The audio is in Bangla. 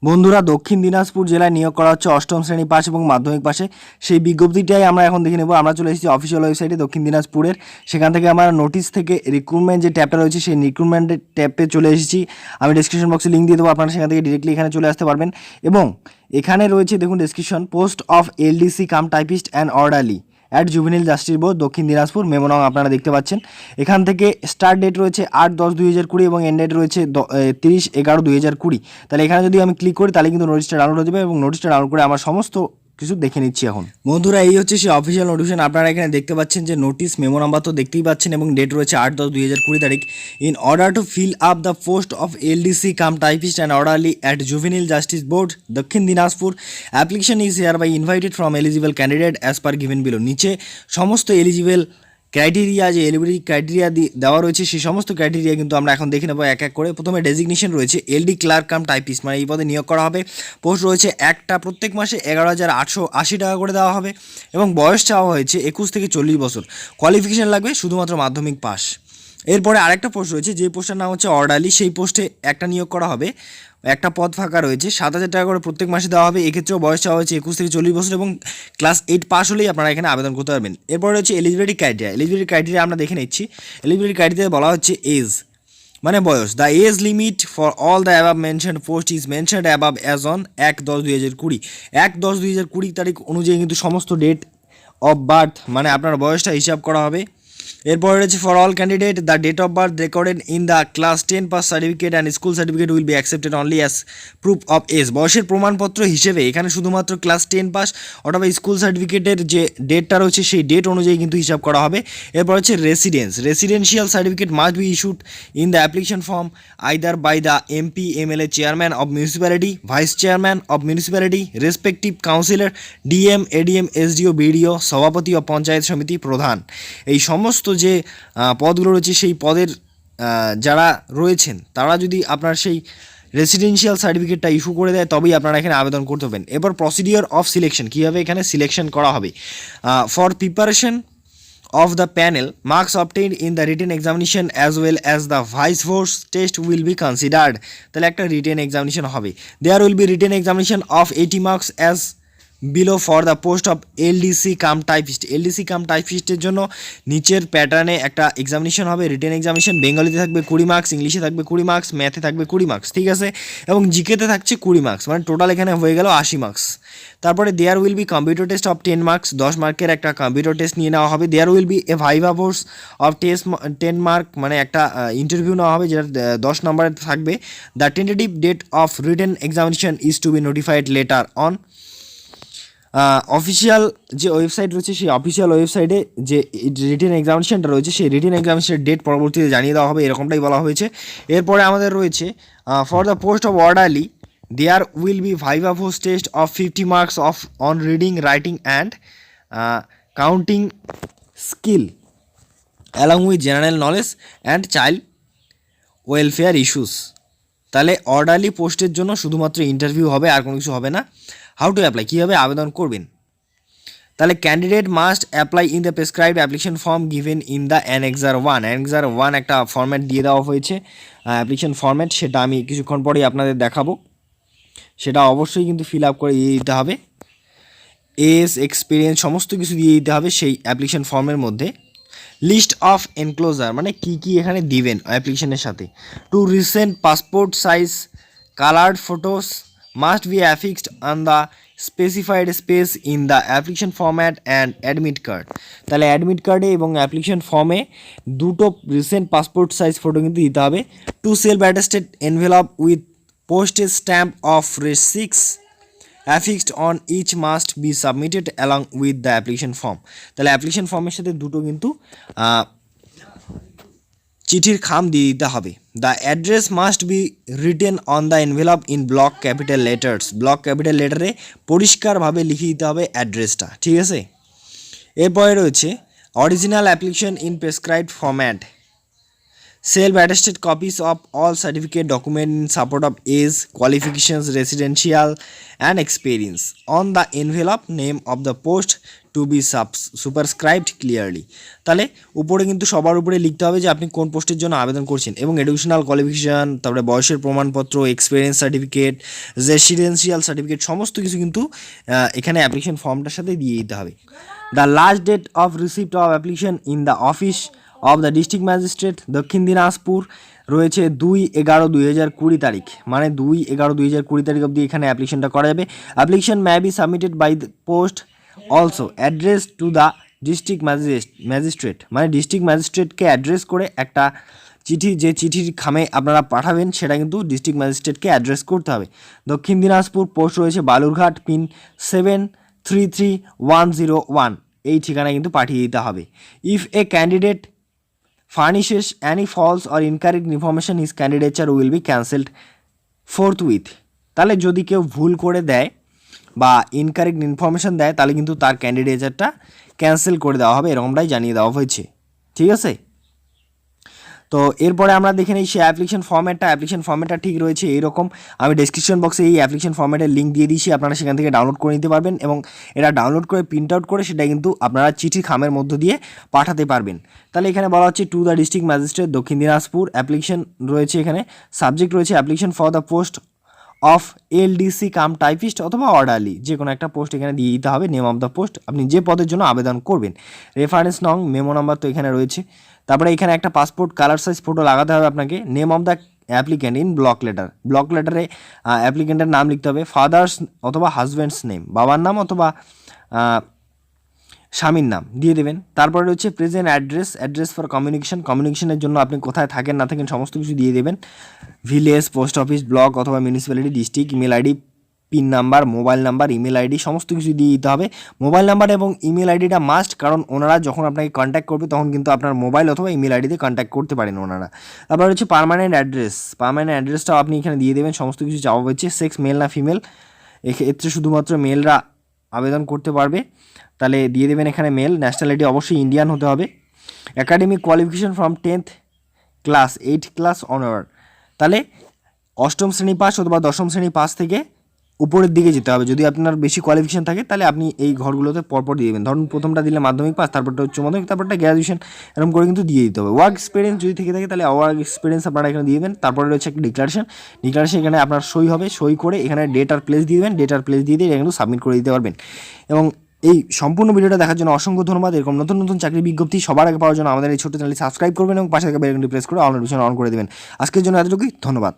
বন্ধুরা, দক্ষিণ দিনাজপুর জেলায় নিয়োগ করা হচ্ছে অষ্টম শ্রেণী পাস এবং মাধ্যমিক পাশে। সেই বিজ্ঞপ্তিটাই আমরা এখন দেখে নেব। আমরা চলে এসেছি অফিসিয়াল ওয়েবসাইটে দক্ষিণ দিনাজপুরের। সেখান থেকে আমরা নোটিশ থেকে রিক্রুটমেন্ট যে ট্যাবটা রয়েছে সেই রিক্রুটমেন্টের ট্যাবে চলে এসেছি। আমি ডিসক্রিপশন বক্সে লিঙ্ক দিয়ে দেবো, আপনারা সেখান থেকে ডিরেক্টলি এখানে চলে আসতে পারবেন। এবং এখানে রয়েছে দেখুন description, post of LDC cum typist and orderly at juvenile justice board Dakshin Dinajpur memo আপনারা দেখতে পাচ্ছেন। এখান থেকে স্টার্ট ডেট রয়েছে 8/10/2020 এবং এন্ড ডেট রয়েছে 30/11/2020। তাহলে এখানে যদি আমি ক্লিক করি তাহলে কিন্তু নোটিশটা ডাউনলোড হয়ে যাবে এবং নোটিশটা ডাউনলোড করে আমার সমস্ত কিছু দেখে নিচ্ছি এখন। বন্ধুরা, এই হচ্ছে সেই অফিসিয়াল নোটিফিকেশন। আপনারা এখানে দেখতে পাচ্ছেন যে নোটিশ মেমো নাম্বার তো দেখতেই পাচ্ছেন এবং ডেট রয়েছে 8/10/2020 তারিখ। In order to fill up the post of LDC cum typist and orderly at juvenile justice board Dakshin Dinajpur, application is hereby invited from eligible candidate as per given below. নিচে সমস্ত এলিজিবল ক্রাইটেরিয়া, যে এলিজিবিলিটি ক্রাইটেরিয়া দেওয়া রয়েছে সেই সমস্ত ক্রাইটেরিয়া কিন্তু আমরা এখন দেখে নেব এক এক করে। প্রথমে ডেজিগনেশন রয়েছে এলডি ক্লার্ক কাম টাইপিস্ট, মানে এই পদে নিয়োগ করা হবে। পোস্ট রয়েছে একটা, প্রত্যেক মাসে 11,880 টাকা করে দেওয়া হবে এবং বয়স চাওয়া হয়েছে 21 থেকে 40 বছর। কোয়ালিফিকেশান লাগবে শুধুমাত্র মাধ্যমিক পাস। এরপরে আরেকটা পোস্ট রয়েছে, যে পোস্টের নাম হচ্ছে অর্ডারলি, সেই পোস্টে একটা নিয়োগ করা হবে। একটা পদ ফাঁকা রয়েছে, 7,000 টাকা করে প্রত্যেক মাসে দেওয়া হবে। এক্ষেত্রেও বয়স চাওয়া হয়েছে 21 থেকে 40 বছর এবং ক্লাস 8 পাস হলেই আপনারা এখানে আবেদন করতে পারবেন। এরপর রয়েছে এলিজিবিলিটি ক্রাইটেরিয়া। এলিজিবিলিটি ক্রাইটেরিয়া আমরা দেখে নিচ্ছি। এলিজিবিলিটি ক্রাইটেরিয়া বলা হচ্ছে এজ, মানে বয়স। The age limit for all the above mention post is mentioned above as on 1/10/2020। 1/10/2020 তারিখ অনুযায়ী কিন্তু সমস্ত ডেট অফ বার্থ, মানে আপনার বয়সটা হিসাব করা হবে। এরপরে রয়েছে for all candidate the date of birth recorded in the class 10 pass certificate and school certificate will be accepted only as proof of age. বয়সের প্রমাণপত্র হিসেবে এখানে শুধুমাত্র ক্লাস 10 পাস অথবা স্কুল সার্টিফিকেটের যে ডেটটা রয়েছে সেই ডেট অনুযায়ী কিন্তু হিসাব করা হবে। এরপর হচ্ছে residential certificate must be issued in the application form either by the MP MLA chairman of municipality, vice chairman of municipality, respective councillor, DM, ADM, SDO, BDO, সভাপতি ও পঞ্চায়েত সমিতি প্রধান। এই সমস্ত যে পদগুলো রয়েছে সেই পদের যারা রয়েছেন তারা যদি আপনার সেই রেসিডেন্সিয়াল সার্টিফিকেটটা ইস্যু করে দেয় তবেই আপনারা এখানে আবেদন করতে পারবেন। এরপর প্রসিডিওর অফ সিলেকশন, কীভাবে এখানে সিলেকশন করা হবে। For preparation of the panel, marks obtained in the written examination as well as the vice versa test will be considered। তাহলে একটা রিটেন এক্সামিনেশন হবে। There will be written examination of 80 marks as below for the post of LDC cum typist. LDC cum টাইপিস্টের জন্য নিচের প্যাটার্নে একটা এক্সামিনেশন হবে, রিটেন এক্সামিনেশন। বেঙ্গলিতে থাকবে 20 মার্কস, ইংলিশে থাকবে 20 মার্কস, ম্যাথে থাকবে 20 মার্কস, ঠিক আছে। এবং জিকেতে থাকছে 20 মার্কস, মানে টোটাল এখানে হয়ে গেল 80 মার্কস। তারপরে there will be computer test of 10 marks, 10 মার্কের একটা কম্পিউটার টেস্ট নিয়ে নেওয়া হবে। There will be a viva course of 10 mark, মানে একটা ইন্টারভিউ নেওয়া হবে যেটা 10 নম্বরের থাকবে। The tentative date of written examination is to be notified later on. Official যে ওয়েবসাইট রয়েছে সেই অফিসিয়াল ওয়েবসাইটে যে রিটেন এক্সামিনেশনটা রয়েছে সেই রিটেন এক্সামিনেশনের ডেট পরবর্তীতে জানিয়ে দেওয়া হবে, এরকমটাই বলা হয়েছে। এরপরে আমাদের রয়েছে for the post of orderly there will be viva voce test of 50 marks of on reading, writing and counting skill along with general knowledge and child welfare issues. তাহলে অর্ডারলি পোস্টের জন্য শুধুমাত্র ইন্টারভিউ হবে, আর কোনো কিছু হবে না। হাউ টু অ্যাপ্লাই, কীভাবে আবেদন করবেন। তাহলে candidate must apply in the prescribed application form given in the annexure 1। Annexure 1 একটা ফর্ম্যাট দিয়ে দেওয়া হয়েছে, অ্যাপ্লিকেশন ফর্ম্যাট, সেটা আমি কিছুক্ষণ পরেই আপনাদের দেখাবো। সেটা অবশ্যই কিন্তু ফিল আপ করে দিয়ে দিতে হবে। এজ, এক্সপিরিয়েন্স সমস্ত কিছু দিয়ে দিতে হবে সেই অ্যাপ্লিকেশন ফর্মের মধ্যে। লিস্ট অফ এনক্লোজার, মানে কী কী এখানে দিবেন অ্যাপ্লিকেশনের সাথে। Two recent passport size coloured photos must be affixed on the specified space in the application format and admit card। তাহলে অ্যাডমিট কার্ডে এবং অ্যাপ্লিকেশন ফর্মে দুটো রিসেন্ট পাসপোর্ট সাইজ ফটো কিন্তু দিতে হবে। Two self attested envelope with postage stamp of রেসিক্স affixed on each must be submitted along with the application form। তাহলে অ্যাপ্লিকেশন ফর্মের সাথে দুটো কিন্তু চিঠির খাম দিয়ে দিতে হবে। The address must be written on the envelope in block capital letters. Block capital লেটারে পরিষ্কারভাবে লিখে দিতে হবে অ্যাড্রেসটা, ঠিক আছে। এরপরে রয়েছে original application in prescribed format Self-attested copies of all certificate document in support of age, qualifications, residential and experience on the envelope name of the post to be superscribed clearly. তাহলে উপরে কিন্তু সবার উপরে লিখতে হবে যে আপনি কোন পোস্টের জন্য আবেদন করছেন এবং এডুকেশনাল কোয়ালিফিকেশান, তারপরে বয়সের প্রমাণপত্র, এক্সপিরিয়েন্স সার্টিফিকেট, রেসিডেন্সিয়াল সার্টিফিকেট সমস্ত কিছু কিন্তু এখানে অ্যাপ্লিকেশন ফর্মটার সাথে দিয়ে দিতে হবে। The last date of receipt of application in the office of the district magistrate Dakshin Dinajpur রয়েছে 2/11/2020 তারিখ, মানে 2/11/2020 তারিখ অবধি এখানে অ্যাপ্লিকেশনটা করা যাবে। Application may be submitted by the post also address to the district magistrate, মানে ডিস্ট্রিক্ট ম্যাজিস্ট্রেটকে অ্যাড্রেস করে একটা চিঠি, যে চিঠির খামে আপনারা পাঠাবেন সেটা কিন্তু ডিস্ট্রিক্ট ম্যাজিস্ট্রেটকে অ্যাড্রেস করতে হবে। দক্ষিণ দিনাজপুর, পোস্ট রয়েছে বালুরঘাট, পিন 733101, এই ঠিকানায় কিন্তু পাঠিয়ে দিতে হবে। If A candidate furnishes any false or incorrect information his candidature will be cancelled forthwith। তাহলে যদি কেউ ভুল করে দেয় বা ইনকারেক্ট ইনফরমেশান দেয় তাহলে কিন্তু তার ক্যান্ডিডেচারটা ক্যান্সেল করে দেওয়া হবে, এরকমটাই জানিয়ে দেওয়া হয়েছে। ঠিক আছে, তো এরপরে আমরা দেখে নিই সে অ্যাপ্লিকেশন ফর্ম্যাটটা ঠিক রয়েছে এইরকম। আমি ডেসক্রিপশন বক্সে এই অ্যাপ্লিকেশন ফর্ম্যাটের লিঙ্ক দিয়ে দিয়েছি, আপনারা সেখান থেকে ডাউনলোড করে নিতে পারবেন এবং এটা ডাউনলোড করে প্রিন্ট আউট করে সেটা কিন্তু আপনারা চিঠির খামের মধ্য দিয়ে পাঠাতে পারবেন। তাহলে এখানে বলা হচ্ছে two the district magistrate Dakshin Dinajpur, application রয়েছে এখানে, সাবজেক্ট রয়েছে application for the post of LDC cum typist অথবা অর্ডারলি, যে কোনো একটা পোস্ট এখানে দিয়ে দিতে হবে, নেম অফ দ্য পোস্ট, আপনি যে পদের জন্য আবেদন করবেন। রেফারেন্স নং, মেমো নাম্বার তো এখানে রয়েছে। তারপরে এখানে একটা পাসপোর্ট কালার সাইজ ফটো লাগাতে হবে আপনাকে। Name of the applicant in block লেটারে অ্যাপ্লিক্যান্টের নাম লিখতে হবে, ফাদার্স অথবা হাজব্যান্ডস নেম, বাবার নাম অথবা স্বামীর নাম দিয়ে দেবেন। তারপরে রয়েছে প্রেজেন্ট অ্যাড্রেস ফর কমিউনিকেশনের জন্য আপনি কোথায় থাকেন না থাকেন সমস্ত কিছু দিয়ে দেবেন। ভিলেজ, পোস্ট অফিস, ব্লক অথবা municipality, district, email ID, pin number, mobile number, email ID সমস্ত কিছু দিয়ে দিতে হবে। মোবাইল নাম্বার এবং ইমেল আইডিটা মাস্ট, কারণ ওনারা যখন আপনাকে কন্ট্যাক্ট করবে তখন কিন্তু আপনার মোবাইল অথবা ইমেল আইডিতে কন্ট্যাক্ট করতে পারেন ওনারা। তারপর হচ্ছে পার্মানেন্ট অ্যাড্রেসটাও আপনি এখানে দিয়ে দেবেন, সমস্ত কিছু চাওয়া হচ্ছে। সেক্স মেল না ফিমেল, এক্ষেত্রে শুধুমাত্র মেলরা আবেদন করতে পারবে, তাহলে দিয়ে দেবেন এখানে মেল। ন্যাশনালিটি অবশ্যই ইন্ডিয়ান হতে হবে। Academic qualification from 10th class, 8 class honour, তাহলে অষ্টম শ্রেণী পাস অথবা দশম শ্রেণী পাস থেকে উপরের দিকে যেতে হবে। যদি আপনার বেশি কোয়ালিফিকেশন থাকে তাহলে আপনি এই ঘরগুলোতে পরপর দিয়ে দেবেন। ধরুন প্রথমটা দিলে মাধ্যমিক পাস, তারপরটা উচ্চ মাধ্যমিক, তারপরটা গ্র্যাজুয়েশন, এরকম করে কিন্তু দিয়ে দিতে হবে। ওয়ার্ক এক্সপিরিয়েন্স যদি থেকে থাকে তাহলে ওয়ার্ক এক্সপিরিয়েন্স আপনারা এখানে দিয়ে দেবেন। তারপরে রয়েছে একটা ডিক্লারেশন এখানে আপনার সই হবে, সই করে এখানে ডেট আর প্লেস দিয়ে দেবেন, দিয়ে এটা কিন্তু সাবমিট করে দিতে পারবেন। এবং এই সম্পূর্ণ ভিডিওটা দেখার জন্য অসংখ্য ধন্যবাদ। এরকম নতুন নতুন চাকরি বিজ্ঞপ্তি সবার আগে পাওয়ার জন্য আমাদের এই ছোট্ট চ্যানেলটি সাবস্ক্রাইব করবেন এবং পাশে থাকা বেল আইকনটি প্রেস করে অল নোটিফিকেশন অন করে দেবেন। আজকের জন্য এতটুকুই, ধন্যবাদ।